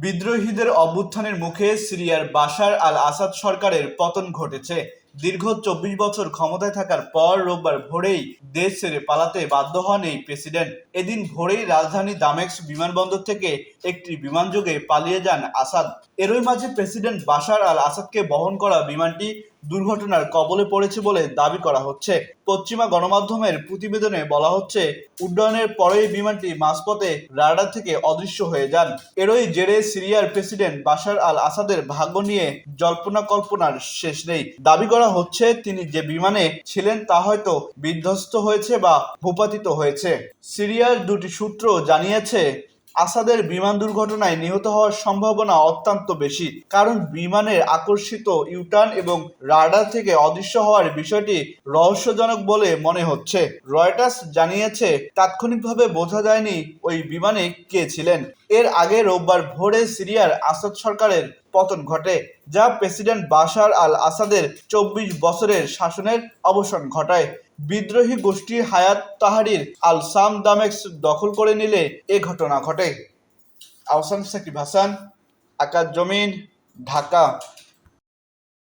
বিদ্রোহীদের অভ্যুত্থানের মুখে সিরিয়ার বাশার আল আসাদ সরকারের পতন ঘটেছে। দীর্ঘ ২৪ বছর ক্ষমতায় থাকার পর রোববার ভোরেই দেশ ছেড়ে পালাতে বাধ্য হন এই প্রেসিডেন্ট। এদিন ভোরেই রাজধানী দামেস্ক বিমানবন্দর থেকে একটি বিমানযোগে পালিয়ে যান আসাদ। এরই মাঝে প্রেসিডেন্ট বাশার আল আসাদকে বহন করা বিমানটি দুর্ঘটনার কবলে পড়েছে বলে দাবি করা হচ্ছে। পশ্চিমা গণমাধ্যমের প্রতিবেদনে বলা হচ্ছে, উড্ডয়নের পরেই বিমানটি মাঝপথে রাডার থেকে অদৃশ্য হয়ে যান। এরই জেরে সিরিয়ার প্রেসিডেন্ট বাশার আল আসাদের ভাগ্য নিয়ে জল্পনা কল্পনার শেষ নেই। দাবি করা হচ্ছে, তিনি যে বিমানে ছিলেন তা হয়তো বিধ্বস্ত হয়েছে বা ভূপাতিত হয়েছে। সিরিয়ার দুটি সূত্র জানিয়েছে, আসাদের বিমান দুর্ঘটনায় নিহত হওয়ার সম্ভাবনা অত্যন্ত বেশি, কারণ বিমানের আকস্মিক ইউটার্ন এবং রাডার থেকে অদৃশ্য হওয়ার বিষয়টি রহস্যজনক বলে মনে হচ্ছে। রয়টার্স জানিয়েছে, তাৎক্ষণিকভাবে বোঝা যায়নি ওই বিমানে কে ছিলেন। এর আগে রোববার ভোরে সিরিয়ার আসাদ সরকারের পতন ঘটে, যা প্রেসিডেন্ট বাশার আল আসাদের ২৪ বছরের শাসনের অবসান ঘটায়। বিদ্রোহী গোষ্ঠী হায়াত তাহরির আল শাম দামেস্ক দখল করে নিলে এ ঘটনা ঘটে। আহসান সাকিব হাসান, আকাশ জমিন, ঢাকা।